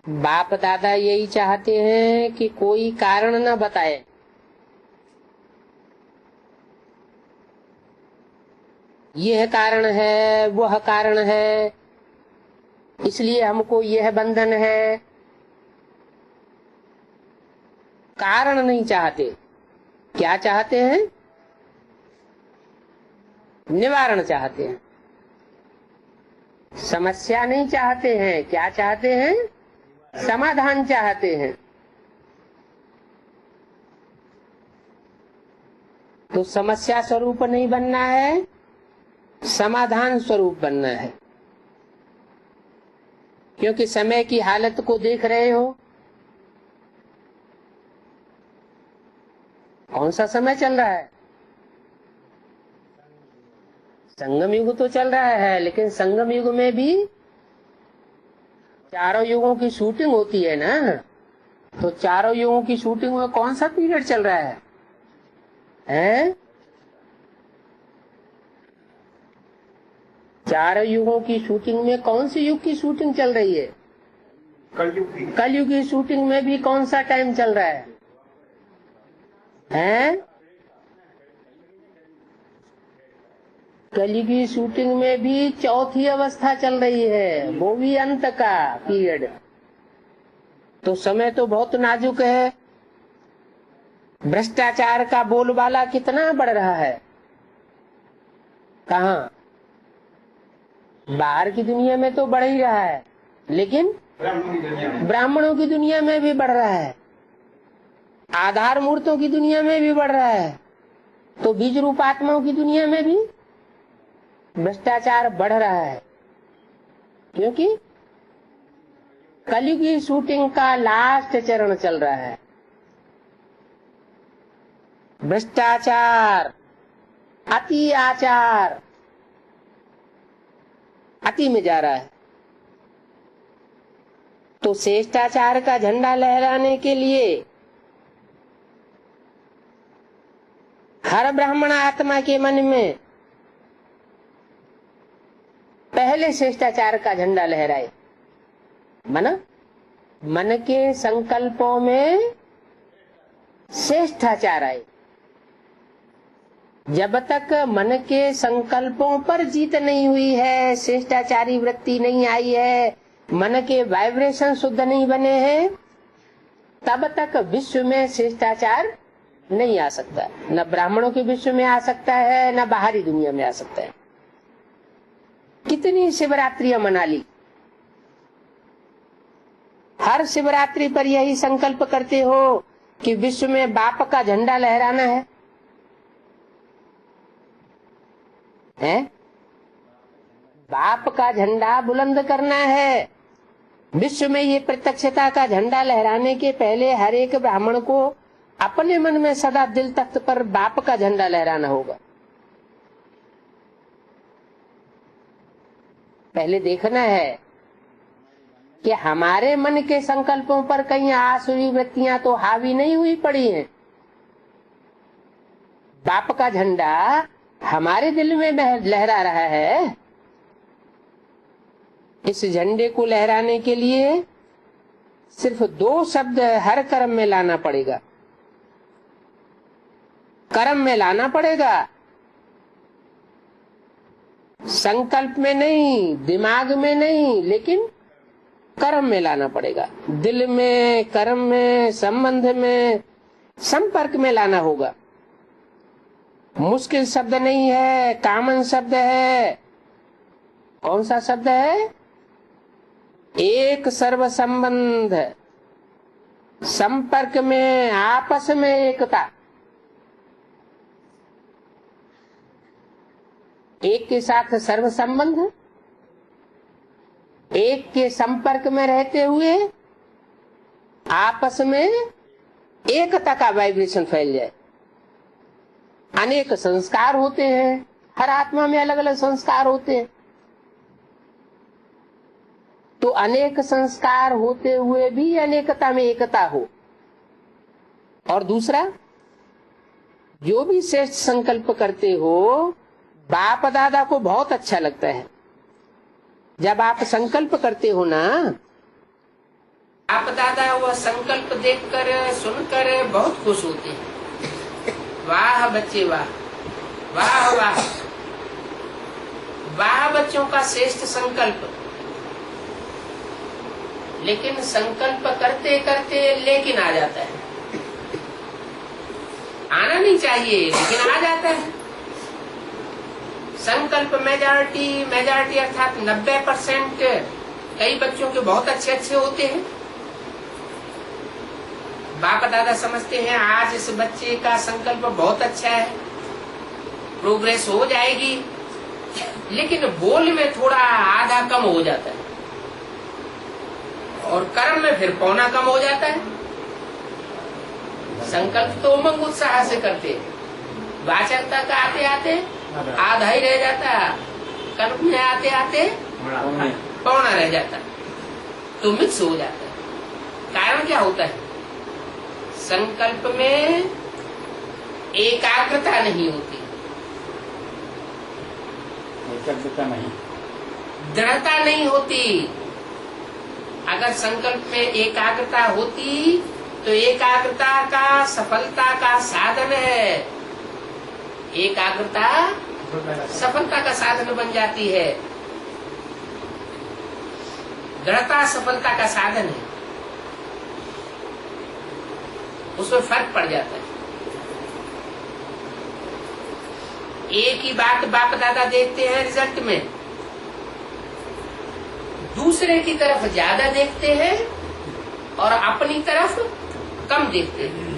बाप दादा यही चाहते हैं कि कोई कारण न बताए, यह कारण है वह कारण है, इसलिए हमको यह बंधन है। कारण नहीं चाहते, क्या चाहते हैं? निवारण चाहते हैं। समस्या नहीं चाहते हैं, क्या चाहते हैं? समाधान चाहते हैं। तो समस्या स्वरूप नहीं बनना है, समाधान स्वरूप बनना है। क्योंकि समय की हालत को देख रहे हो, कौन सा समय चल रहा है? संगम युग तो चल रहा है, लेकिन संगम युग में भी चारों युगों की शूटिंग होती है ना। तो चारों युगों की शूटिंग में कौन सा पीरियड चल रहा है? हैं? चारों युगों की शूटिंग में कौन सी युग की शूटिंग चल रही है? कलयुग की शूटिंग में भी कौन सा टाइम चल रहा है? हैं? कलयुग की शूटिंग में भी चौथी अवस्था चल रही है, वो भी अंत का पीरियड। तो समय तो बहुत नाजुक है। भ्रष्टाचार का बोलबाला कितना बढ़ रहा है। कहाँ? बाहर की दुनिया में तो बढ़ ही रहा है, लेकिन ब्राह्मणों की दुनिया में भी बढ़ रहा है, आधार मूर्तों की दुनिया में भी बढ़ रहा है। तो बीज रूप आत्माओं की दुनिया में भी भ्रष्टाचार बढ़ रहा है। क्योंकि कलयुग की शूटिंग का लास्ट चरण चल रहा है। भ्रष्टाचार, अति आचार, अति में जा रहा है। तो श्रेष्ठाचार का झंडा लहराने के लिए हर ब्राह्मण आत्मा के मन में पहले श्रेष्ठाचार का झंडा लहराए। मन के संकल्पों में श्रेष्ठाचार आए। जब तक मन के संकल्पों पर जीत नहीं हुई है, श्रेष्ठाचारी वृत्ति नहीं आई है, मन के वाइब्रेशन शुद्ध नहीं बने हैं, तब तक विश्व में श्रेष्ठाचार नहीं आ सकता। न ब्राह्मणों के विश्व में आ सकता है, न बाहरी दुनिया में आ सकता है। कितनी शिवरात्रियां मना ली, हर शिवरात्रि पर यही संकल्प करते हो कि विश्व में बाप का झंडा लहराना है। बाप का झंडा बुलंद करना है। विश्व में ये प्रत्यक्षता का झंडा लहराने के पहले हर एक ब्राह्मण को अपने मन में सदा दिल तख्त पर बाप का झंडा लहराना होगा। पहले देखना है कि हमारे मन के संकल्पों पर कहीं आसुरी वृत्तियां तो हावी नहीं हुई पड़ी हैं। बाप का झंडा हमारे दिल में लहरा रहा है। इस झंडे को लहराने के लिए सिर्फ 2 शब्द हर कर्म में लाना पड़ेगा। कर्म में लाना पड़ेगा, संकल्प में नहीं, दिमाग में नहीं, लेकिन कर्म में लाना पड़ेगा। दिल में, कर्म में, संबंध में, संपर्क में लाना होगा। मुश्किल शब्द नहीं है, कॉमन शब्द है। कौन सा शब्द है? एक सर्व संबंध, संपर्क में, आपस में एकता। एक के साथ सर्व संबंध, एक के संपर्क में रहते हुए आपस में एकता का वाइब्रेशन फैल जाए। अनेक संस्कार होते हैं, हर आत्मा में अलग अलग संस्कार होते हैं। तो अनेक संस्कार होते हुए भी अनेकता में एकता हो। और दूसरा, जो भी श्रेष्ठ संकल्प करते हो, बाप दादा को बहुत अच्छा लगता है। जब आप संकल्प करते हो ना, बाप दादा वह संकल्प देखकर सुनकर बहुत खुश होते हैं। वाह बच्चे वाह, वाह वाह, वाह बच्चों का श्रेष्ठ संकल्प। लेकिन संकल्प करते करते लेकिन आ जाता है। आना नहीं चाहिए लेकिन आ जाता है। संकल्प मेजॉरिटी अर्थात 90% कई बच्चों के बहुत अच्छे होते हैं। बाप दादा समझते हैं आज इस बच्चे का संकल्प बहुत अच्छा है, प्रोग्रेस हो जाएगी, लेकिन बोल में थोड़ा आधा कम हो जाता है और कर्म में फिर पौना कम हो जाता है। संकल्प तो उमंग उत्साह से करते हैं, वाचकता का आते आते आधा ही रह जाता, कर्म में आते आते पौना रह जाता, तो मिक्स हो जाता है। कारण क्या होता है? संकल्प में एकाग्रता नहीं होती, एकाग्रता नहीं, दृढ़ता नहीं होती। अगर संकल्प में एकाग्रता होती तो एकाग्रता का सफलता का साधन है। एकाग्रता सफलता का साधन बन जाती है, दृढ़ता सफलता का साधन है, उसमें फर्क पड़ जाता है। एक ही बात बाप दादा देखते हैं रिजल्ट में, दूसरे की तरफ ज्यादा देखते हैं और अपनी तरफ कम देखते हैं।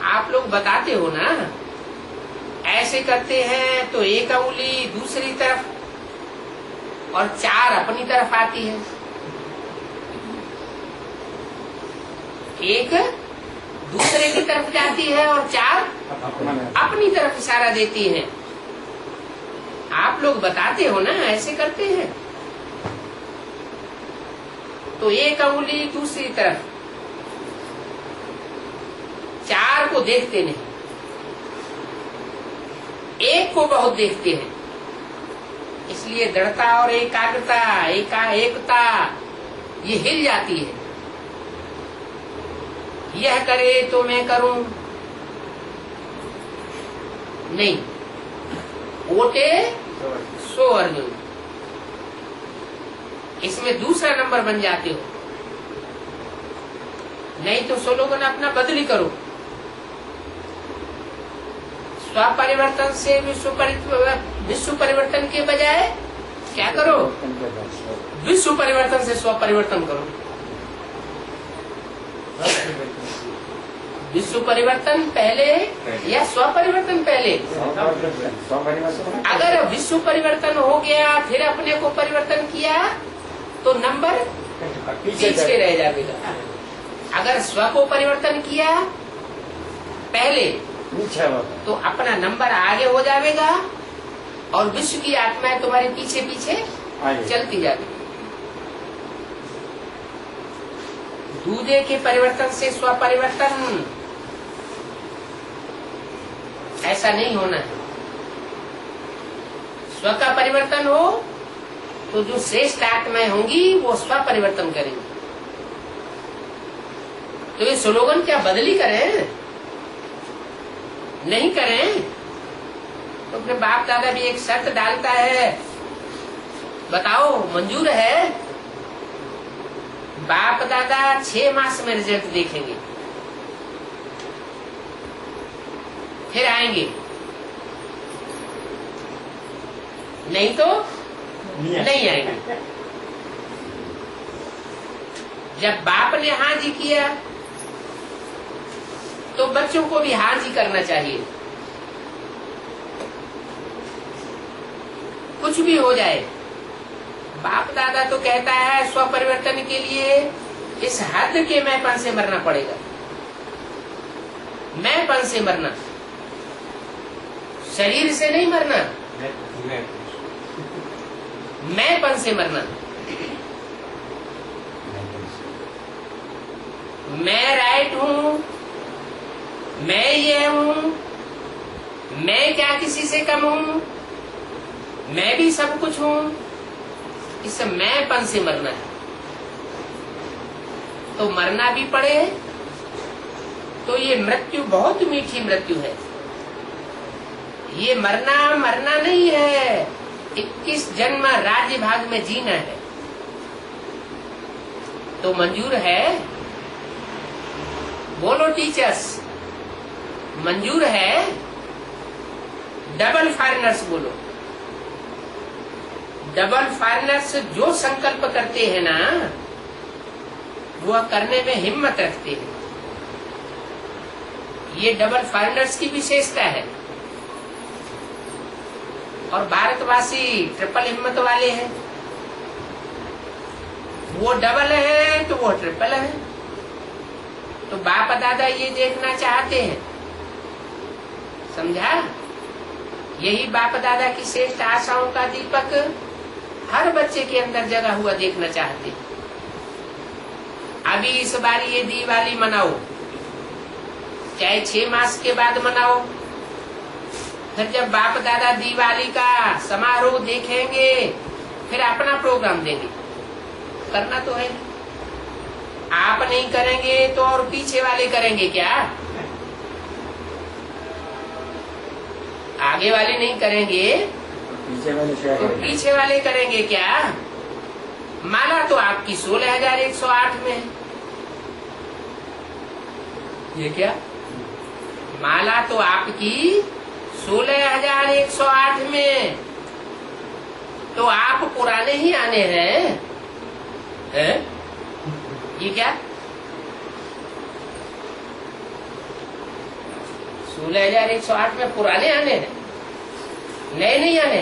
आप लोग बताते हो ना, ऐसे करते हैं तो एक उंगली दूसरी तरफ और 4 अपनी तरफ आती है, एक दूसरे की तरफ जाती है और 4 अपनी तरफ इशारा देती है। आप लोग बताते हो ना, ऐसे करते हैं तो एक उंगली दूसरी तरफ, 4 को देखते नहीं, एक को बहुत देखते हैं। इसलिए दृढ़ता और एकाग्रता एकता ये हिल जाती है। यह करे तो मैं करूं नहीं, ओटे सो अर्जुन, इसमें दूसरा नंबर बन जाते हो। नहीं तो स्लोगन अपना बदली करो, स्वपरिवर्तन से विश्व परिवर्तन के बजाय क्या करो? विश्व परिवर्तन से स्वपरिवर्तन करो। विश्व परिवर्तन पहले या स्वपरिवर्तन पहले? अगर विश्व परिवर्तन हो गया फिर अपने को परिवर्तन किया तो नंबर पीछे रह जाएगा। अगर स्व को परिवर्तन किया पहले तो अपना नंबर आगे हो जाएगा और विश्व की आत्माएं तुम्हारे पीछे पीछे चलती जाती। दूसरे के परिवर्तन से स्व परिवर्तन ऐसा नहीं होना है। स्व का परिवर्तन हो तो जो श्रेष्ठ आत्माएं होंगी वो स्व परिवर्तन करेंगी। तो ये स्लोगन क्या बदली करें? नहीं करें तो अपने बाप दादा भी एक शर्त डालता है, बताओ मंजूर है? बाप दादा 6 मास में रिजल्ट देखेंगे, फिर आएंगे, नहीं तो नहीं आएंगे। जब बाप ने हाँ जी किया तो बच्चों को भी हाँ जी करना चाहिए। कुछ भी हो जाए, बाप दादा तो कहता है स्व परिवर्तन के लिए इस हद के मैंपन से मरना पड़ेगा। मैंपन से मरना, शरीर से नहीं मरना, मैंपन से मरना। मैं राइट हूँ, मैं ये हूँ, मैं क्या किसी से कम हूँ, मैं भी सब कुछ हूँ, इस मैंपन से मरना है। तो मरना भी पड़े, तो ये मृत्यु बहुत मीठी मृत्यु है। ये मरना नहीं है, 21 जन्म राज्य भाग में जीना है। तो मंजूर है? बोलो टीचर्स, मंजूर है? डबल फॉरेनर्स बोलो। डबल फॉरेनर्स जो संकल्प करते हैं ना, वो करने में हिम्मत रखते हैं। ये डबल फॉरेनर्स की विशेषता है। और भारतवासी ट्रिपल हिम्मत वाले हैं। वो डबल है तो वो ट्रिपल है। तो बाप दादा ये देखना चाहते हैं, समझा? यही बाप दादा की श्रेष्ठ आशाओं का दीपक हर बच्चे के अंदर जगा हुआ देखना चाहते हैं। अभी इस बार ये दिवाली मनाओ, चाहे 6 मास के बाद मनाओ। फिर जब बाप दादा दिवाली का समारोह देखेंगे, फिर अपना प्रोग्राम देंगे। करना तो है, आप नहीं करेंगे तो और पीछे वाले करेंगे क्या? आगे वाले नहीं करेंगे तो पीछे वाले करेंगे क्या? माला तो आपकी 16,108 में है। ये क्या? माला तो आपकी 16,108 में। तो आप पुराने ही आने हैं, है? ये क्या? 16,108 में पुराने आने हैं, नए नहीं आने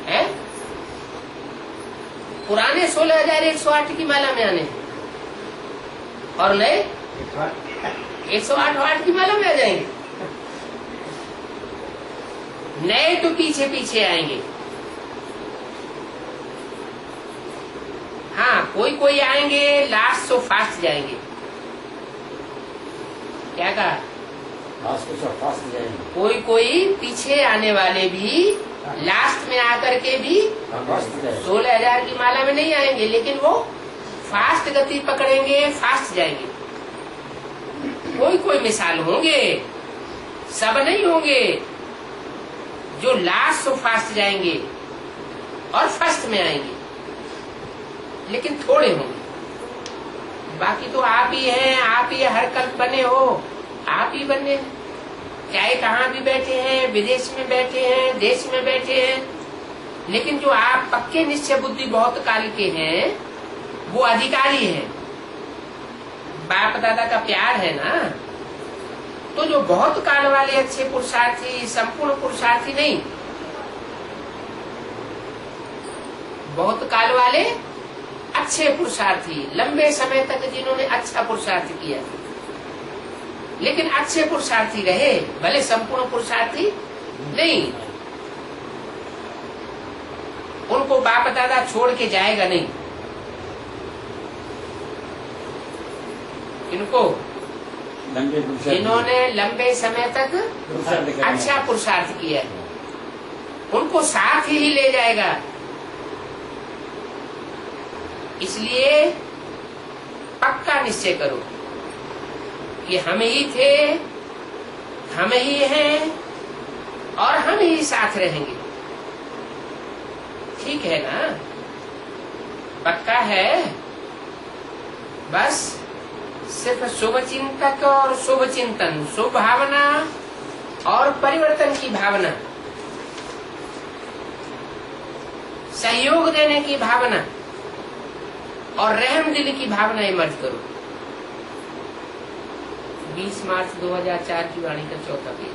हैं। पुराने 16,108 की माला में आने हैं और नए 108 की माला में आ जाएंगे। नए तो पीछे पीछे आएंगे। हाँ, कोई आएंगे लास्ट तो फास्ट जाएंगे। क्या कहा? फास्ट जाएंगे। कोई पीछे आने वाले भी लास्ट में आकर के भी 16,000 की माला में नहीं आएंगे, लेकिन वो फास्ट गति पकड़ेंगे, फास्ट जाएंगे। कोई मिसाल होंगे, सब नहीं होंगे। जो लास्ट तो फास्ट जाएंगे और फर्स्ट में आएंगे, लेकिन थोड़े होंगे। बाकी तो आप ही हैं, आप ही हर कल्प बने हो, आप ही बने। चाहे कहाँ भी बैठे हैं, विदेश में बैठे हैं, देश में बैठे हैं, लेकिन जो आप पक्के निश्चय बुद्धि बहुत काल के हैं, वो अधिकारी हैं। बाप दादा का प्यार है ना। तो जो बहुत काल वाले अच्छे पुरुषार्थी, संपूर्ण पुरुषार्थी नहीं, बहुत काल वाले अच्छे पुरुषार्थी, लंबे समय तक जिन्होंने अच्छा पुरुषार्थ किया, लेकिन अच्छे पुरुषार्थी रहे, भले संपूर्ण पुरुषार्थी नहीं। उनको बाप दादा छोड़ के जाएगा नहीं। इनको जिन्होंने लंबे समय तक अच्छा पुरुषार्थ किया है, उनको साथ ही ले जाएगा। इसलिए पक्का निश्चय करो कि हम ही थे, हम ही हैं और हम ही साथ रहेंगे। ठीक है ना? पक्का है? बस सिर्फ शुभ चिंतक और शुभ चिंतन, शुभ भावना और परिवर्तन की भावना, सहयोग देने की भावना और रहम दिल की भावना मर्ज करो। 20 मार्च 2004 की वाणी का 4था पेज।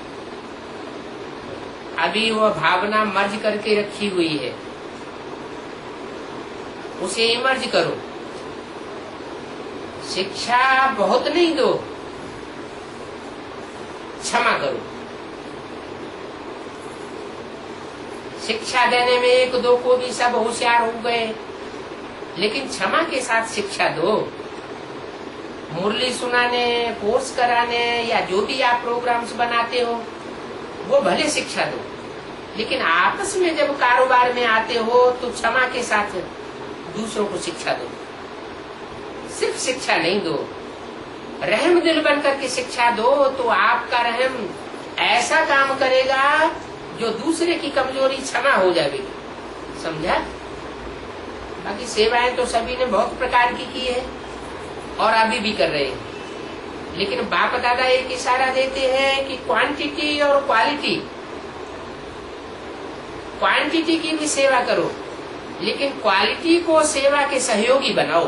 अभी वह भावना मर्ज करके रखी हुई है, उसे इमर्ज करो। शिक्षा बहुत नहीं दो, क्षमा करो। शिक्षा देने में 1-2 को भी सब होशियार हो गए, लेकिन क्षमा के साथ शिक्षा दो। मुरली सुनाने, कोर्स कराने या जो भी आप प्रोग्राम्स बनाते हो, वो भले शिक्षा दो, लेकिन आपस में जब कारोबार में आते हो तो क्षमा के साथ दूसरों को शिक्षा दो। सिर्फ शिक्षा नहीं दो, रहम दिल बन करके शिक्षा दो, तो आपका रहम ऐसा काम करेगा जो दूसरे की कमजोरी क्षमा हो जाएगी। समझा? बाकी सेवाएं तो सभी ने बहुत प्रकार की है और अभी भी कर रहे हैं, लेकिन बाप दादा एक इशारा देते हैं कि क्वांटिटी और क्वालिटी, क्वांटिटी की भी सेवा करो लेकिन क्वालिटी को सेवा के सहयोगी बनाओ।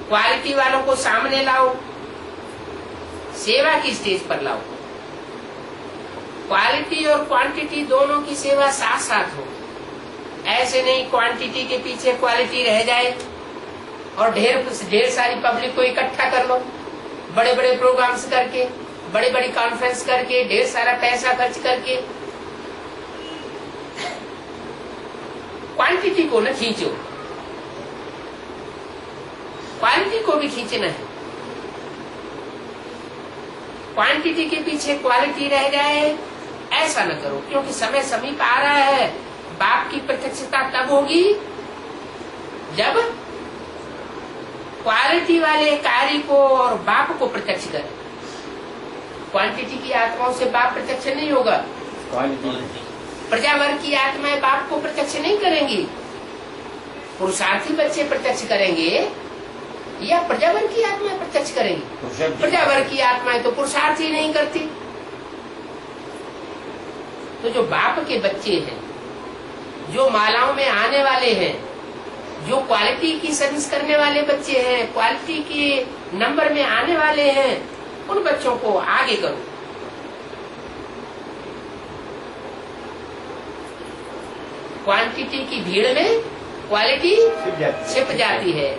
क्वालिटी वालों को सामने लाओ, सेवा की स्टेज पर लाओ। क्वालिटी और क्वांटिटी दोनों की सेवा साथ साथ हो। ऐसे नहीं क्वांटिटी के पीछे क्वालिटी रह जाए और ढेर सारी पब्लिक को इकट्ठा कर लो, बड़े बड़े प्रोग्राम्स करके, बड़ी बड़ी कॉन्फ्रेंस करके, ढेर सारा पैसा खर्च करके क्वांटिटी को न खींचो, क्वालिटी को भी खींचना है। क्वांटिटी के पीछे क्वालिटी रह जाए ऐसा न करो, क्योंकि समय समीप आ रहा है। बाप की प्रत्यक्षता तब होगी जब क्वालिटी वाले कार्य को और बाप को प्रत्यक्ष करें। क्वांटिटी की आत्माओं से बाप प्रत्यक्ष नहीं होगा। प्रजावर्ग की आत्माएं बाप को प्रत्यक्ष नहीं करेंगी। पुरुषार्थी बच्चे प्रत्यक्ष करेंगे या प्रजावर्ग की आत्माएं प्रत्यक्ष करेंगी? प्रजावर्ग की आत्माएं तो पुरुषार्थ ही नहीं करती। तो जो बाप के बच्चे हैं, जो मालाओं में आने वाले हैं, जो क्वालिटी की सर्विस करने वाले बच्चे हैं, क्वालिटी के नंबर में आने वाले हैं, उन बच्चों को आगे करो। क्वांटिटी की भीड़ में क्वालिटी छिप जाती है।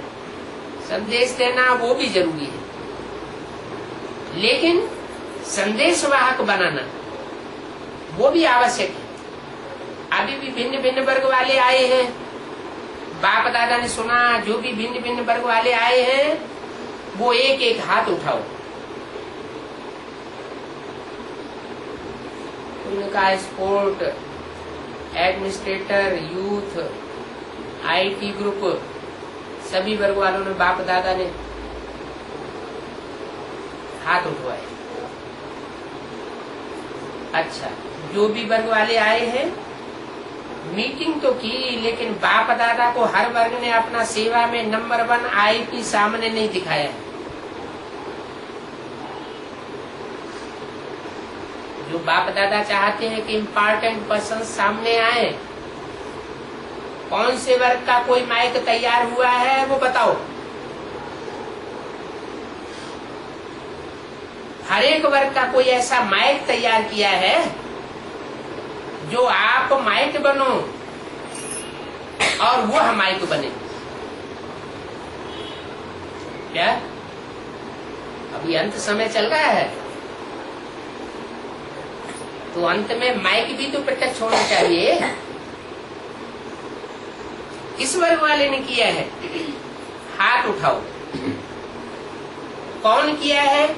संदेश देना वो भी जरूरी है, लेकिन संदेश वाहक बनाना वो भी आवश्यक है। अभी भी भिन्न भिन्न वर्ग वाले आए हैं, बाप दादा ने सुना, जो भी भिन्न भिन्न वर्ग वाले आए हैं वो एक एक हाथ उठाओ। उनका sport, administrator, youth, IT group, सभी वर्ग वालों ने, बाप दादा ने हाथ उठवाए। अच्छा, जो भी वर्ग वाले आए हैं मीटिंग तो की, लेकिन बाप दादा को हर वर्ग ने अपना सेवा में नंबर 1 आईपी सामने नहीं दिखाया है। जो बाप दादा चाहते हैं कि इम्पोर्टेंट पर्सन सामने आए, कौन से वर्ग का कोई माइक तैयार हुआ है वो बताओ। हर एक वर्ग का कोई ऐसा माइक तैयार किया है जो आप माइक बनो और वो हम माइक बने? क्या अभी अंत समय चल रहा है, तो अंत में माइक भी तो प्रत्यक्ष होना चाहिए। इस वर्ग वाले ने किया है, हाथ उठाओ। कौन किया है?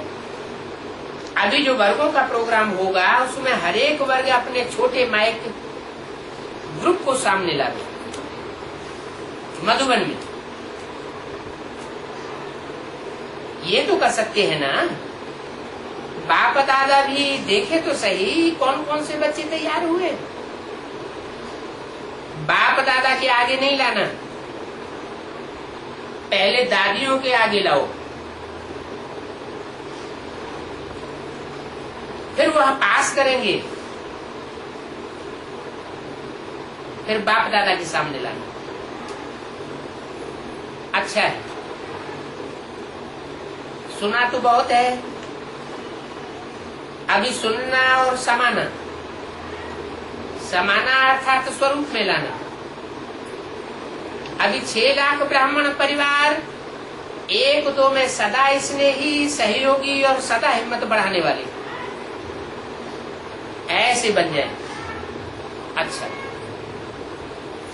अभी जो वर्गों का प्रोग्राम होगा उसमें हर एक वर्ग अपने छोटे माइक ग्रुप को सामने ला दे। मधुबन में ये तो कर सकते हैं ना। बाप दादा भी देखे तो सही कौन कौन से बच्चे तैयार हुए। बाप दादा के आगे नहीं लाना, पहले दादियों के आगे लाओ, फिर वह पास करेंगे, फिर बाप दादा के सामने लाना। अच्छा है, सुना तो बहुत है, अभी सुनना और समाना। समाना अर्थात स्वरूप में लाना। अभी 6 लाख ब्राह्मण परिवार 1-2 में सदा स्नेही, सहयोगी और सदा हिम्मत बढ़ाने वाले ऐसे बन जाए। अच्छा,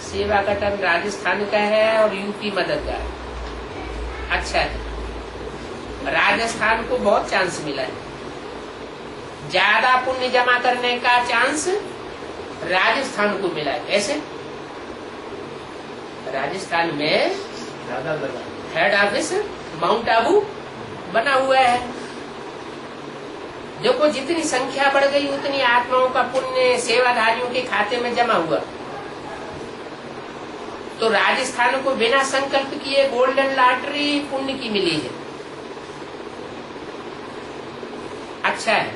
सेवा का टर्म राजस्थान का है और यूपी मददगार। अच्छा है, राजस्थान को बहुत चांस मिला है, ज्यादा पुण्य जमा करने का चांस राजस्थान को मिला है। कैसे? राजस्थान में ज्यादा लगा। हेड ऑफिस माउंट आबू बना हुआ है। देखो जितनी संख्या बढ़ गई उतनी आत्माओं का पुण्य सेवाधारियों के खाते में जमा हुआ। तो राजस्थान को बिना संकल्प किए गोल्डन लॉटरी पुण्य की मिली है। अच्छा है,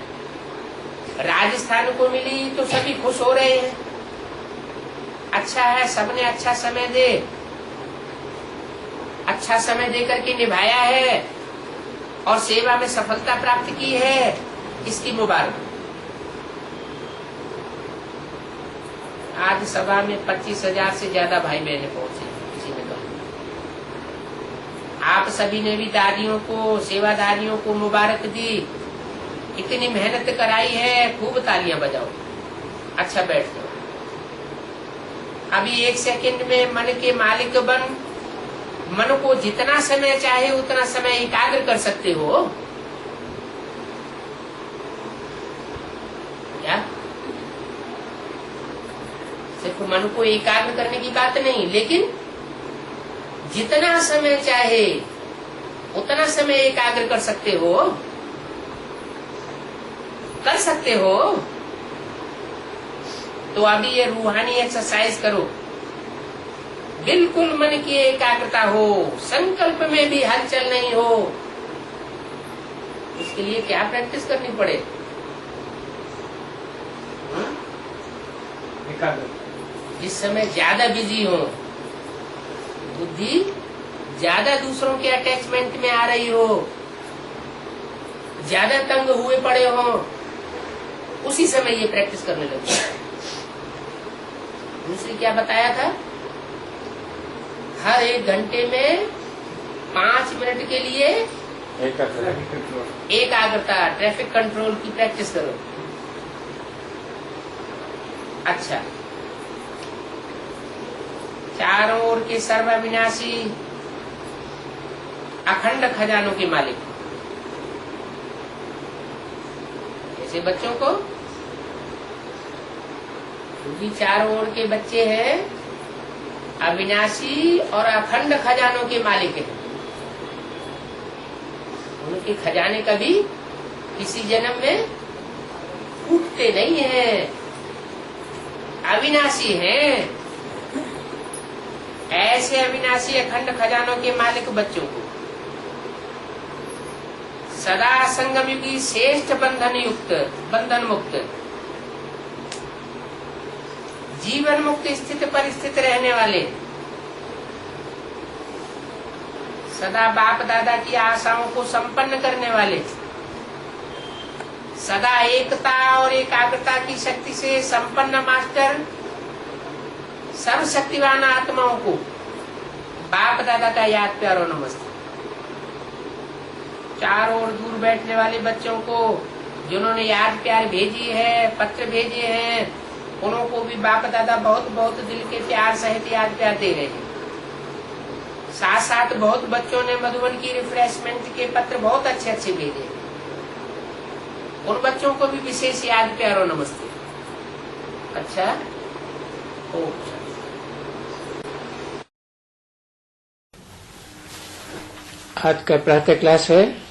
राजस्थान को मिली तो सभी खुश हो रहे हैं। अच्छा है, सबने अच्छा समय दे करके निभाया है और सेवा में सफलता प्राप्त की है, इसकी मुबारक। आज सभा में 25,000 से ज्यादा भाई बहने पहुंचे। किसी ने कहा आप सभी ने भी दादियों को, सेवादारियों को मुबारक दी। इतनी मेहनत कराई है, खूब तालियां बजाओ। अच्छा बैठ जाओ। अभी 1 सेकंड में मन के मालिक बन, मन को जितना समय चाहे उतना समय एकाग्र कर सकते हो क्या? सिर्फ मन को एकाग्र करने की बात नहीं, लेकिन जितना समय चाहे उतना समय एकाग्र कर सकते हो, तो अभी ये रूहानी एक्सरसाइज करो। बिल्कुल मन की एकाग्रता हो, संकल्प में भी हलचल नहीं हो। इसके लिए क्या प्रैक्टिस करनी पड़े? जिस समय ज्यादा बिजी हो, बुद्धि ज्यादा दूसरों के अटैचमेंट में आ रही हो, ज्यादा तंग हुए पड़े हो, उसी समय ये प्रैक्टिस करने लगे। दूसरी क्या बताया था? हर 1 घंटे में 5 मिनट के लिए एकाग्रता, ट्रैफिक कंट्रोल की प्रैक्टिस करो। अच्छा, चारों ओर के सर्वविनाशी अखंड खजानों के मालिक, ऐसे बच्चों को, क्योंकि चारों ओर के बच्चे हैं अविनाशी और अखंड खजानों के मालिक हैं। उनके खजाने कभी किसी जन्म में टूटते नहीं हैं, अविनाशी हैं। ऐसे अविनाशी अखंड खजानों के मालिक बच्चों को सदा संगम युगी श्रेष्ठ बंधन मुक्त, जीवन मुक्त स्थित पर स्थित रहने वाले, सदा बाप दादा की आशाओं को संपन्न करने वाले, सदा एकता और एकाग्रता की शक्ति से संपन्न मास्टर, सर्वशक्तिवान आत्माओं को बाप दादा का याद प्यार और नमस्ते। चारों ओर दूर बैठने वाले बच्चों को जिन्होंने याद प्यार भेजी है, पत्र भेजे हैं, उनको भी बाप दादा बहुत बहुत दिल के प्यार सहित याद प्यार दे रहे हैं। साथ साथ बहुत बच्चों ने मधुबन की रिफ्रेशमेंट के पत्र बहुत अच्छे अच्छे भेजे। उन बच्चों को भी विशेष याद प्यार और नमस्ते। अच्छा, आज का प्रातः क्लास है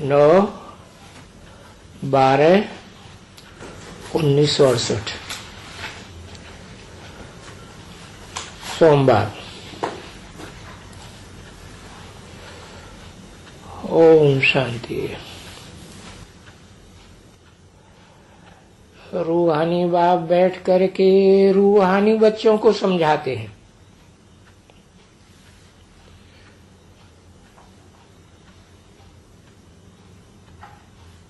9/12/1968 सोमवार। ओम शांति। रूहानी बाप बैठ करके रूहानी बच्चों को समझाते हैं।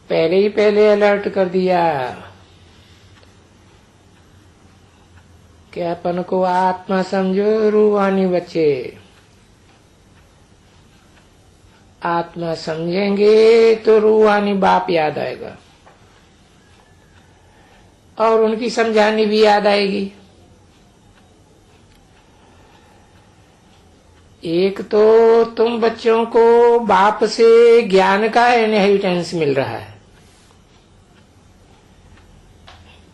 पहले अलर्ट कर दिया कि अपन को आत्मा समझो, रूहानी बच्चे आत्मा समझेंगे तो रूहानी बाप याद आएगा और उनकी समझानी भी याद आएगी। एक तो तुम बच्चों को बाप से ज्ञान का इनहेरिटेंस मिल रहा है,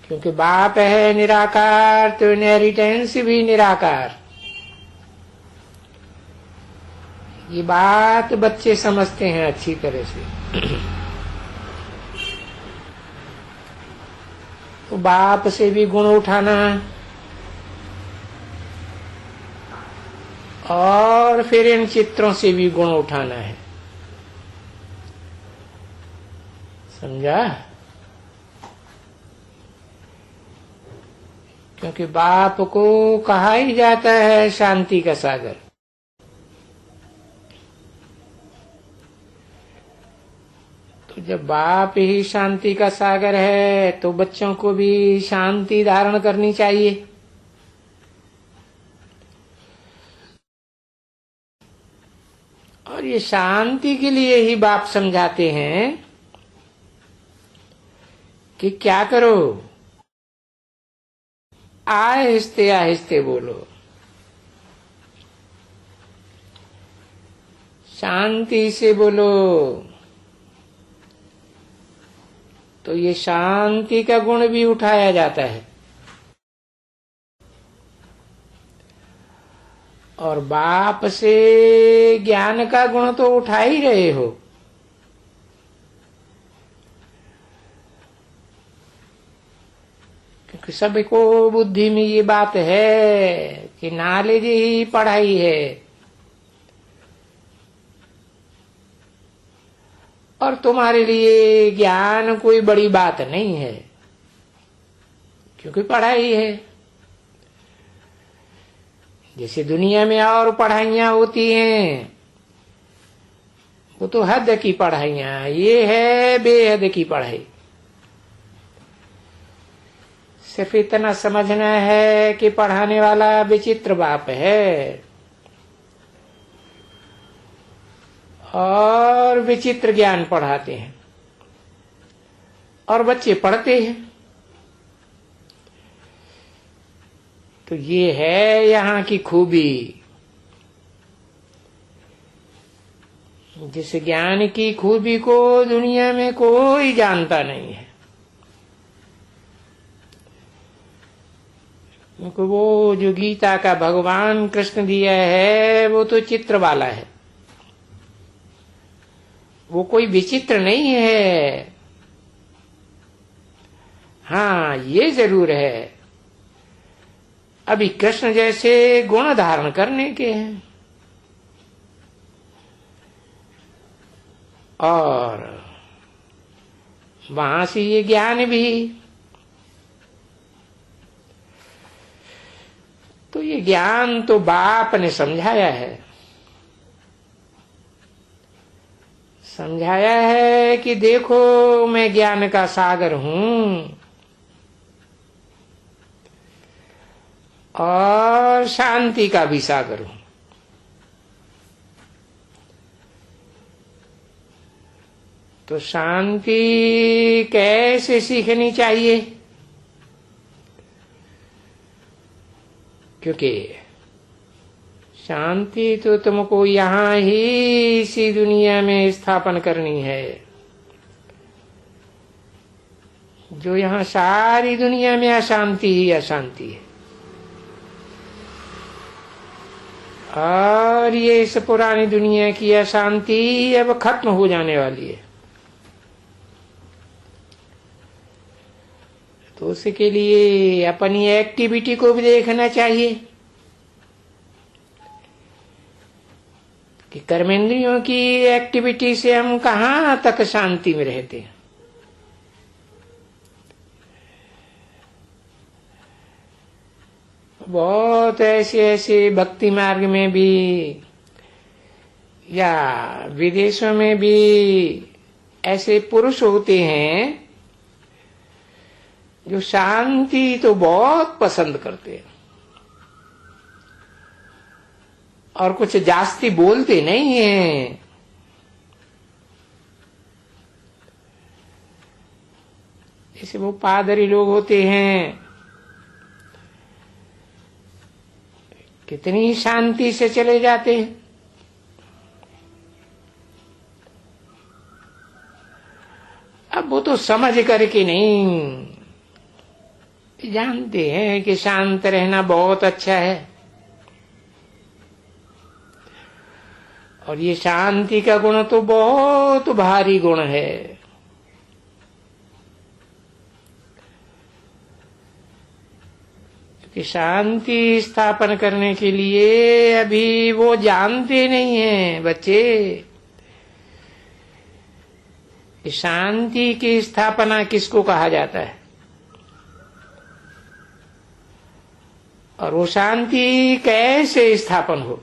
क्योंकि बाप है निराकार तो इनहेरिटेंस भी निराकार। ये बात बच्चे समझते हैं अच्छी तरह से। तो बाप से भी गुण उठाना और फिर इन चित्रों से भी गुण उठाना है। समझा? क्योंकि बाप को कहा ही जाता है शांति का सागर। तो जब बाप ही शांति का सागर है तो बच्चों को भी शांति धारण करनी चाहिए। और ये शांति के लिए ही बाप समझाते हैं कि क्या करो, आहिस्ते आहिस्ते बोलो, शांति से बोलो। तो ये शांति का गुण भी उठाया जाता है। और बाप से ज्ञान का गुण तो उठा ही रहे हो। क्योंकि सबको बुद्धि में ये बात है कि नॉलेज ही पढ़ाई है। और तुम्हारे लिए ज्ञान कोई बड़ी बात नहीं है, क्योंकि पढ़ाई है। जैसे दुनिया में और पढ़ाइयाँ होती हैं, वो तो हद की पढ़ाइयाँ, ये है बेहद की पढ़ाई। सिर्फ इतना समझना है कि पढ़ाने वाला विचित्र बाप है और विचित्र ज्ञान पढ़ाते हैं और बच्चे पढ़ते हैं। तो ये है यहाँ की खूबी। जिस ज्ञान की खूबी को दुनिया में कोई जानता नहीं है, क्योंकि वो जो गीता का भगवान कृष्ण दिया है वो तो चित्र वाला है, वो कोई विचित्र नहीं है। हाँ, ये जरूर है, अभी कृष्ण जैसे गुण धारण करने के हैं। और वहां से ये ज्ञान भी। तो ये ज्ञान तो बाप ने समझाया है। समझाया है कि देखो मैं ज्ञान का सागर हूं और शांति का भी सागर हूं। तो शांति कैसे सीखनी चाहिए? क्योंकि शांति तो तुमको यहाँ ही इसी दुनिया में स्थापन करनी है। जो यहाँ सारी दुनिया में अशांति ही अशांति है। और ये इस पुरानी दुनिया की अशांति अब खत्म हो जाने वाली है। तो उसके लिए अपनी एक्टिविटी को भी देखना चाहिए कि कर्मेंद्रियों की एक्टिविटी से हम कहाँ तक शांति में रहते हैं। बहुत ऐसे भक्ति मार्ग में भी या विदेशों में भी ऐसे पुरुष होते हैं जो शांति तो बहुत पसंद करते हैं और कुछ जास्ती बोलते नहीं हैं। जैसे वो पादरी लोग होते हैं, कितनी शांति से चले जाते हैं। अब वो तो समझ करके नहीं, जानते हैं कि शांत रहना बहुत अच्छा है और ये शांति का गुण तो बहुत भारी गुण है। कि शांति स्थापन करने के लिए अभी वो जानते नहीं हैं बच्चे। शांति की स्थापना किसको कहा जाता है, और वो शांति कैसे स्थापन हो,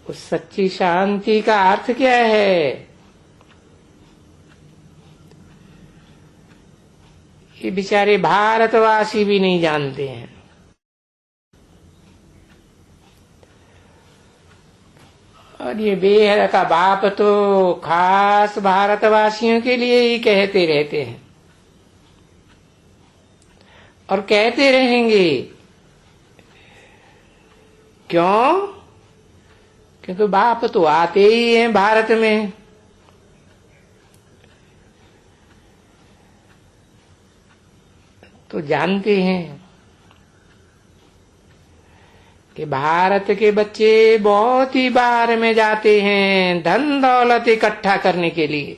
उस सच्ची शांति का अर्थ क्या है, ये बेचारे भारतवासी भी नहीं जानते हैं। और ये बेहद का बाप तो खास भारतवासियों के लिए ही कहते रहते हैं और कहते रहेंगे। क्यों? क्योंकि बाप तो आते ही हैं भारत में। तो जानते हैं कि भारत के बच्चे बहुत ही बाहर में जाते हैं धन दौलत इकट्ठा करने के लिए।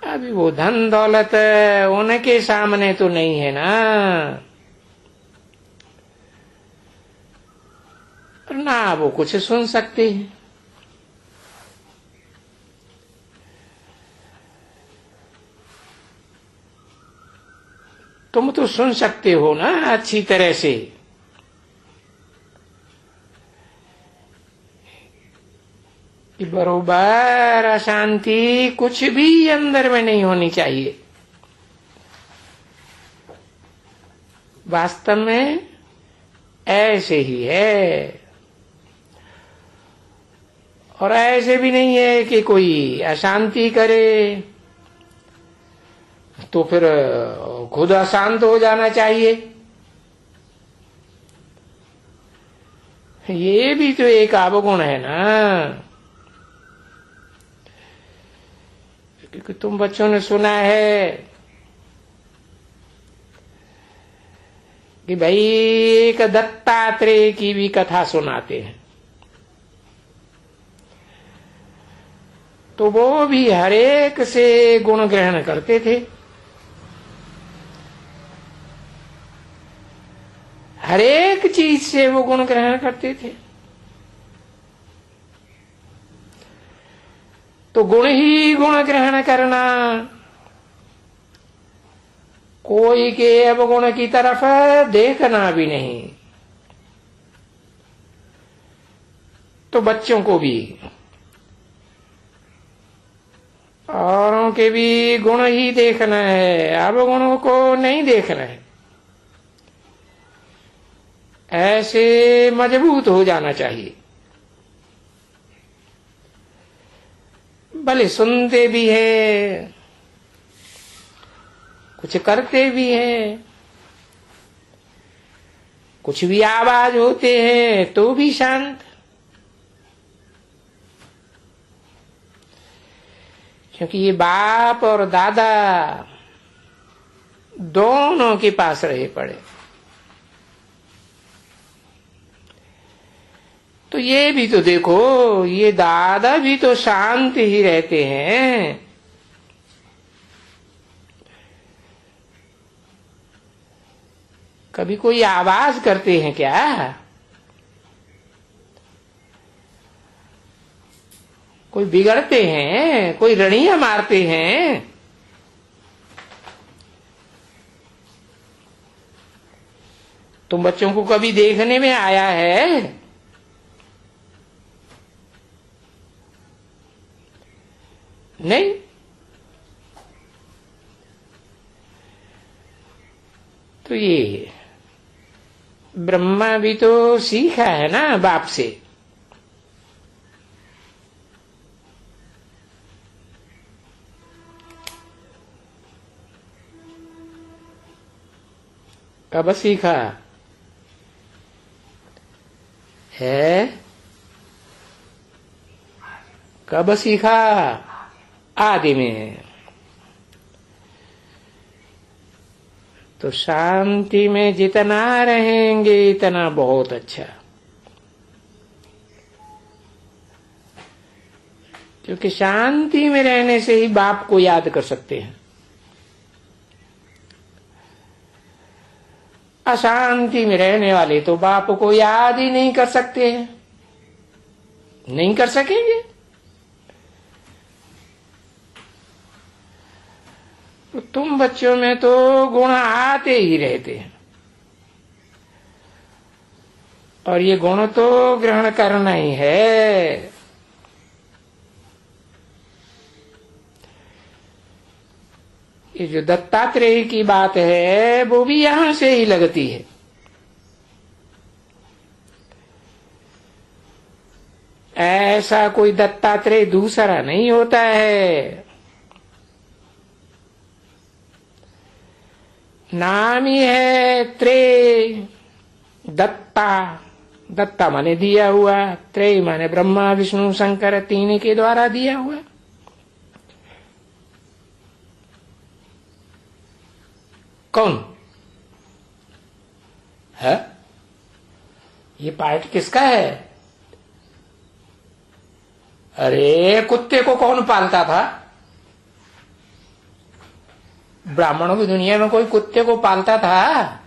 अभी वो धन दौलत उनके सामने तो नहीं है ना, ना वो कुछ सुन सकते हैं। तुम तो सुन सकते हो ना अच्छी तरह से। बरोबर अशांति कुछ भी अंदर में नहीं होनी चाहिए। वास्तव में ऐसे ही है। और ऐसे भी नहीं है कि कोई अशांति करे तो फिर खुद अशांत हो जाना चाहिए। ये भी तो एक अवगुण है ना। क्योंकि तुम बच्चों ने सुना है कि भाई एक दत्तात्रेय की भी कथा सुनाते हैं, तो वो भी हरेक से गुण ग्रहण करते थे। हरेक चीज से वो गुण ग्रहण करते थे। तो गुण ही गुण ग्रहण करना, कोई के अवगुण की तरफ देखना भी नहीं। तो बच्चों को भी औरों के भी गुण ही देखना है, अवगुणों को नहीं देखना है। ऐसे मजबूत हो जाना चाहिए। भले सुनते भी हैं, कुछ करते भी हैं, कुछ भी आवाज होते हैं तो भी शांत। क्योंकि ये बाप और दादा दोनों के पास रहे पड़े। तो ये भी तो देखो, ये दादा भी तो शांत ही रहते हैं। कभी कोई आवाज करते हैं क्या? कोई बिगड़ते हैं, कोई रणियां मारते हैं? तुम बच्चों को कभी देखने में आया है? नहीं। तो ये ब्रह्मा भी तो सीखा है ना बाप से। कब सीखा है? कब सीखा? आदि में। तो शांति में जितना रहेंगे इतना बहुत अच्छा, क्योंकि शांति में रहने से ही बाप को याद कर सकते हैं। अशांति में रहने वाले तो बाप को याद ही नहीं कर सकते हैं, नहीं कर सकेंगे। तो तुम बच्चों में तो गुण आते ही रहते हैं, और ये गुण तो ग्रहण करना ही है। ये जो दत्तात्रेय की बात है वो भी यहां से ही लगती है। ऐसा कोई दत्तात्रेय दूसरा नहीं होता है। नाम ही है त्रेय दत्ता। दत्ता माने दिया हुआ, त्रेय माने ब्रह्मा विष्णु शंकर तीन के द्वारा दिया हुआ। कौन है? ये पाठ किसका है? अरे कुत्ते को कौन पालता था? ब्राह्मणों की दुनिया में कोई कुत्ते को पालता था?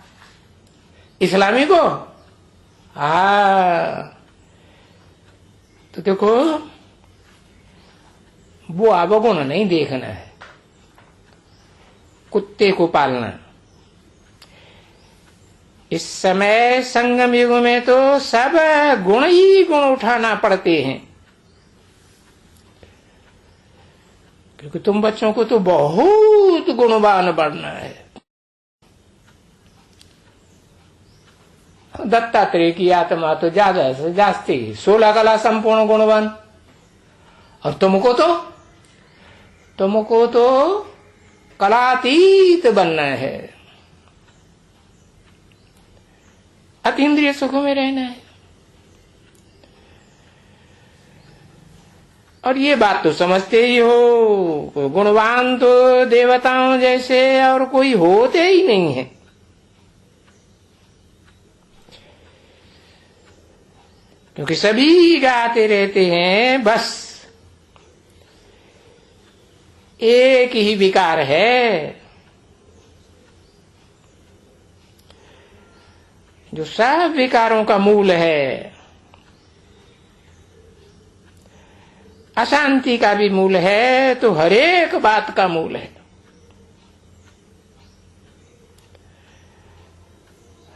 इस्लामी को? तो देखो, वो अवगुण नहीं देखना है, कुत्ते को पालना। इस समय संगम युग में तो सब गुण ही गुण उठाना पड़ते हैं, क्योंकि तुम बच्चों को तो बहुत गुणवान बनना है। दत्तात्रेय की आत्मा तो ज्यादा से जास्ती 16 कला संपूर्ण गुणवान, और तुमको तो कलातीत बनना है, अतीन्द्रिय सुख में रहना है। और ये बात तो समझते ही हो, गुणवान तो देवताओं जैसे और कोई होते ही नहीं है। क्योंकि सभी गाते रहते हैं, बस एक ही विकार है जो सब विकारों का मूल है। अशांति का भी मूल है तो हर एक बात का मूल है।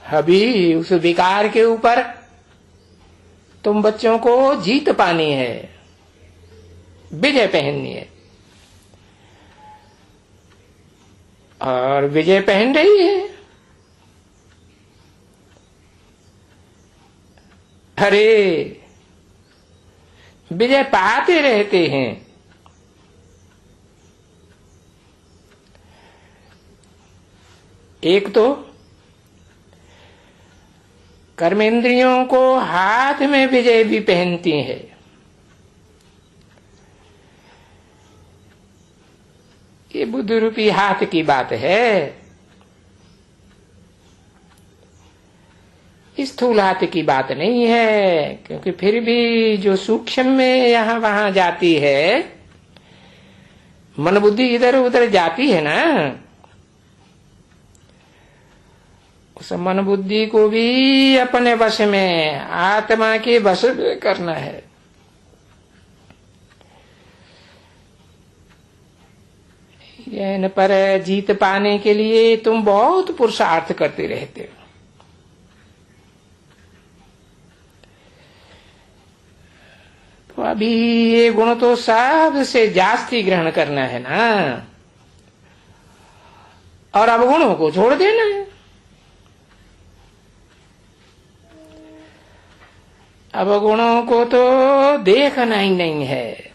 अभी उस विकार के ऊपर तुम बच्चों को जीत पानी है, विजय पहननी है, और विजय पहन रही है। अरे विजय पाते रहते हैं। एक तो कर्मेंद्रियों को हाथ में विजय भी पहनती है। ये बुद्ध रूपी हाथ की बात है, स्थूल हाथ की बात नहीं है। क्योंकि फिर भी जो सूक्ष्म में यहां वहां जाती है, मन बुद्धि इधर उधर जाती है ना, उस मन बुद्धि को भी अपने वश में, आत्मा के वश में करना है। इन पर जीत पाने के लिए तुम बहुत पुरुषार्थ करते रहते हो। तो अभी ये गुण तो सबसे जास्ती ग्रहण करना है ना, और अवगुणों को छोड़ देना है। अवगुणों को तो देखना ही नहीं है।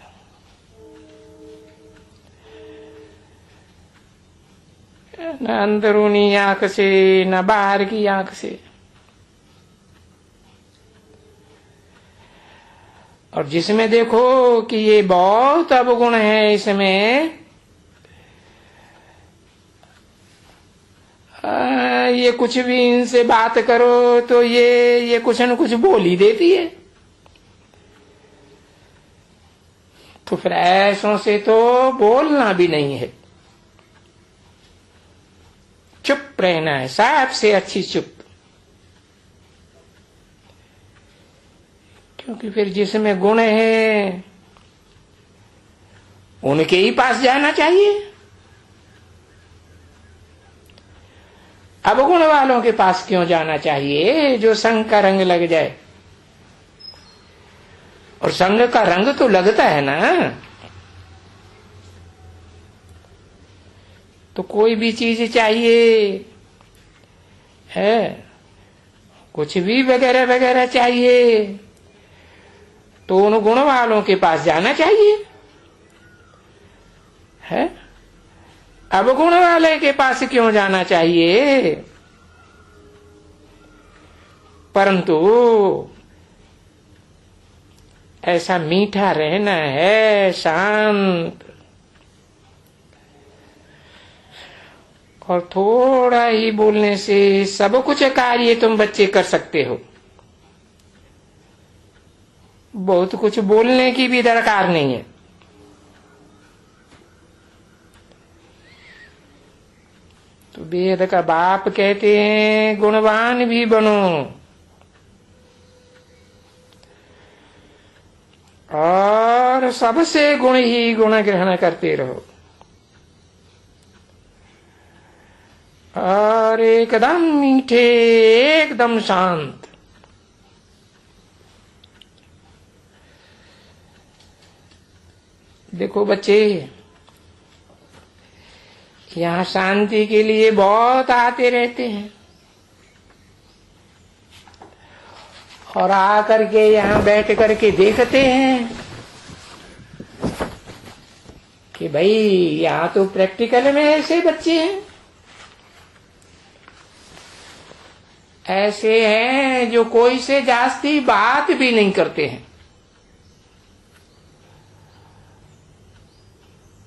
न अंदरूनी आंख से न बाहर की आंख से। और जिसमें देखो कि ये बहुत अवगुण है इसमें, ये कुछ भी इनसे बात करो तो ये कुछ न कुछ बोल ही देती है। तो फिर ऐसों से तो बोलना भी नहीं है, चुप रहना है, सबसे अच्छी चुप। क्योंकि फिर जिसमें गुण है उनके ही पास जाना चाहिए। अवगुण वालों के पास क्यों जाना चाहिए, जो संग का रंग लग जाए। और संग का रंग तो लगता है ना। तो कोई भी चीज चाहिए है, कुछ भी वगैरह वगैरह चाहिए, तो उन गुण वालों के पास जाना चाहिए है। अवगुण वाले के पास क्यों जाना चाहिए। परंतु ऐसा मीठा रहना है, शांत, और थोड़ा ही बोलने से सब कुछ कार्य तुम बच्चे कर सकते हो। बहुत कुछ बोलने की भी दरकार नहीं है। तो वेद का बाप कहते हैं गुणवान भी बनो और सबसे गुण ही गुण ग्रहण करते रहो, और एकदम मीठे, एकदम शांत। देखो बच्चे, यहाँ शांति के लिए बहुत आते रहते हैं, और आकर के यहाँ बैठ करके देखते हैं कि भाई यहाँ तो प्रैक्टिकल में ऐसे बच्चे हैं, ऐसे हैं जो कोई से जास्ती बात भी नहीं करते हैं,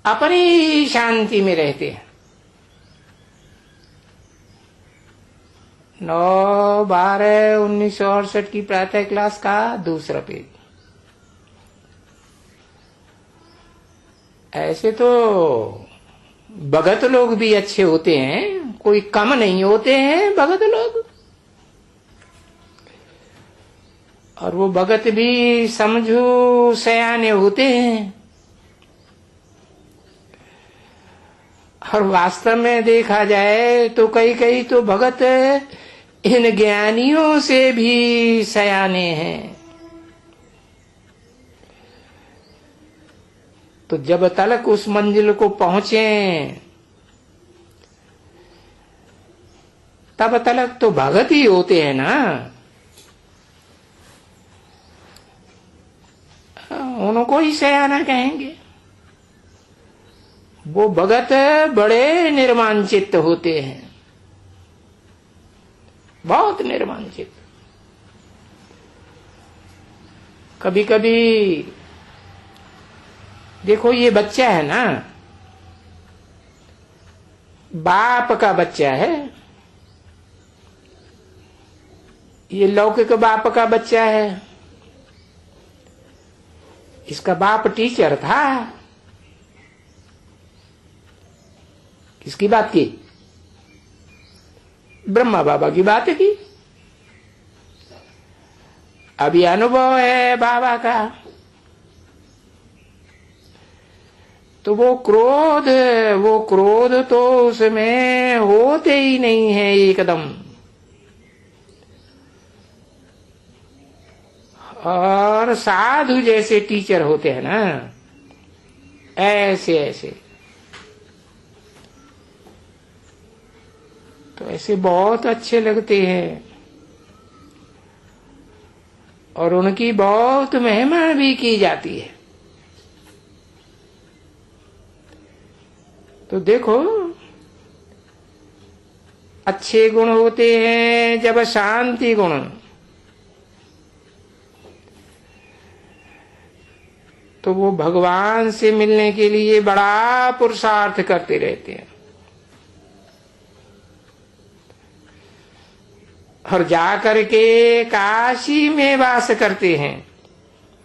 अपनी शांति में रहते हैं। 9/12/1968 की प्रातः क्लास का दूसरा पेज। ऐसे तो भगत लोग भी अच्छे होते हैं, कोई कम नहीं होते हैं भगत लोग। और वो भगत भी समझो सयाने होते हैं, और वास्तव में देखा जाए तो कई कई तो भगत इन ज्ञानियों से भी सयाने हैं। तो जब तक उस मंजिल को पहुंचे तब तक तो भगत ही होते हैं ना। उनको ही सयाना कहेंगे। वो भगत बड़े निर्माण चित्त होते हैं, बहुत निर्माण चित्त। कभी कभी देखो, ये बच्चा है ना, बाप का बच्चा है, ये लौकिक बाप का बच्चा है। इसका बाप टीचर था। किसकी बात की? ब्रह्मा बाबा की बात की। अभी अनुभव है बाबा का, तो वो क्रोध तो उसमें होते ही नहीं है एकदम। और साधु जैसे टीचर होते हैं ना, ऐसे ऐसे, तो ऐसे बहुत अच्छे लगते हैं, और उनकी बहुत महिमा भी की जाती है। तो देखो, अच्छे गुण होते हैं जब शांति गुण, तो वो भगवान से मिलने के लिए बड़ा पुरुषार्थ करते रहते हैं। और जा करके काशी में वास करते हैं,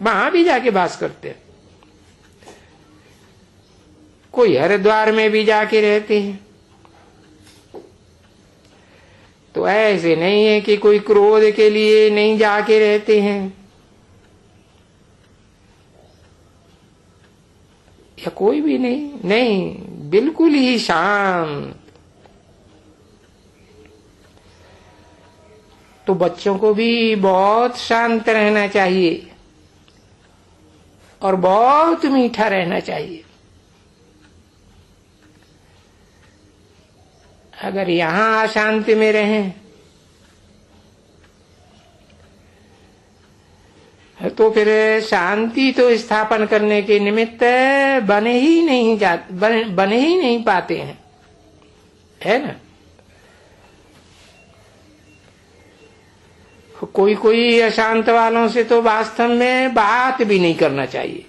वहां भी जाके वास करते हैं। कोई हरिद्वार में भी जाके रहते हैं। तो ऐसे नहीं है कि कोई क्रोध के लिए नहीं जाके रहते हैं, या कोई भी नहीं, बिल्कुल ही शांत। तो बच्चों को भी बहुत शांत रहना चाहिए और बहुत मीठा रहना चाहिए। अगर यहां अशांति में रहें तो फिर शांति तो स्थापन करने के निमित्त बने ही नहीं पाते हैं, है ना। कोई अशांत वालों से तो वास्तव में बात भी नहीं करना चाहिए।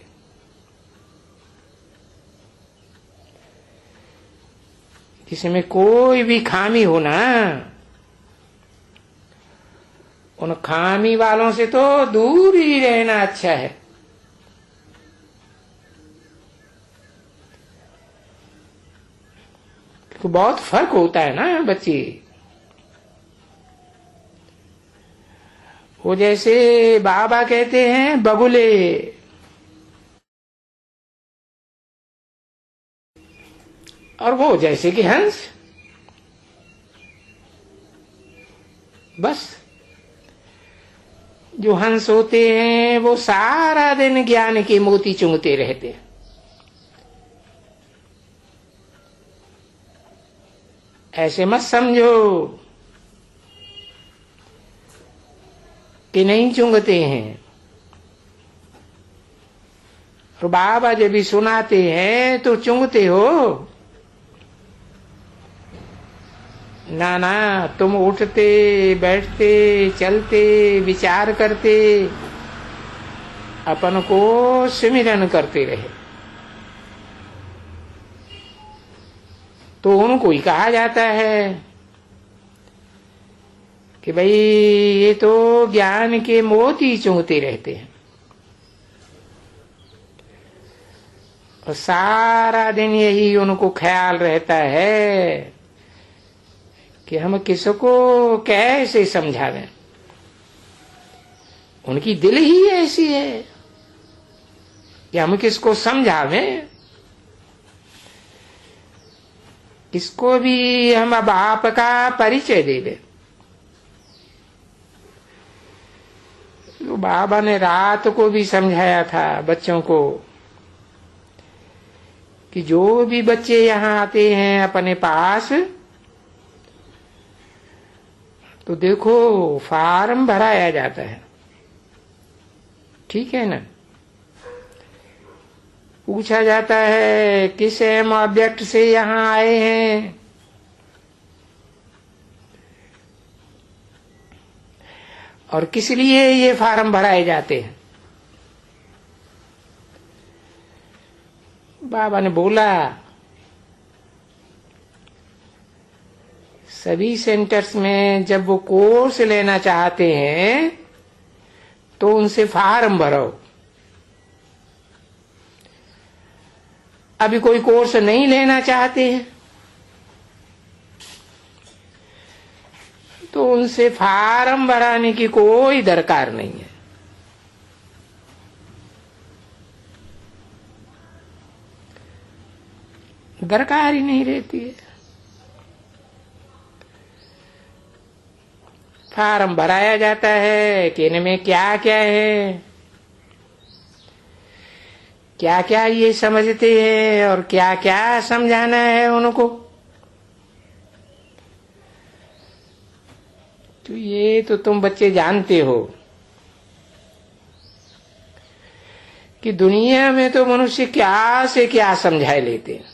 जिसमें कोई भी खामी हो ना, उन खामी वालों से तो दूर ही रहना अच्छा है। तो बहुत फर्क होता है ना बच्चे। वो जैसे बाबा कहते हैं बगुले, और वो जैसे कि हंस। बस जो हंस होते हैं वो सारा दिन ज्ञान के मोती चुंगते रहते हैं। ऐसे मत समझो कि नहीं चुंगते हैं। और बाबा जब भी सुनाते हैं तो चुंगते हो ना। ना, तुम उठते बैठते चलते विचार करते अपन को सिमरन करते रहे, तो उनको ही कहा जाता है कि भाई ये तो ज्ञान के मोती चुंगते रहते हैं। और सारा दिन यही उनको ख्याल रहता है कि हम किसको कैसे समझावें। उनकी दिल ही ऐसी है कि हम किसको समझावें, किसको भी हम बाप का परिचय दे दें। तो बाबा ने रात को भी समझाया था बच्चों को कि जो भी बच्चे यहाँ आते हैं अपने पास, तो देखो फार्म भराया जाता है, ठीक है ना। पूछा जाता है किस एम ऑब्जेक्ट से यहाँ आए हैं, और किस लिए ये फार्म भराए जाते हैं। बाबा ने बोला सभी सेंटर्स में जब वो कोर्स लेना चाहते हैं तो उनसे फार्म भरो। अभी कोई कोर्स नहीं लेना चाहते हैं तो उनसे फार्म भराने की कोई दरकार नहीं है। दरकार ही नहीं रहती है। फार्म भराया जाता है कि इनमें क्या क्या है, क्या क्या ये समझते हैं और क्या क्या समझाना है उनको। तो ये तो तुम बच्चे जानते हो कि दुनिया में तो मनुष्य क्या से क्या समझाए लेते हैं।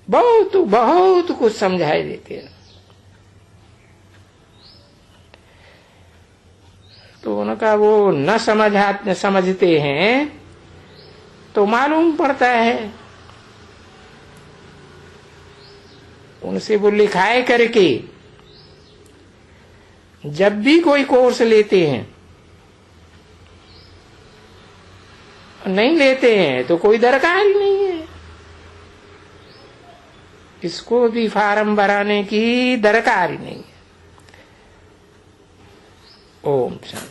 बहुत बहुत कुछ समझाए देते हैं। तो उनका वो न समझते हैं तो मालूम पड़ता है। उनसे वो लिखाए करके जब भी कोई कोर्स लेते हैं, नहीं लेते हैं तो कोई दरकार ही नहीं है, इसको भी फार्म भराने की दरकार ही नहीं है। ओम शांति।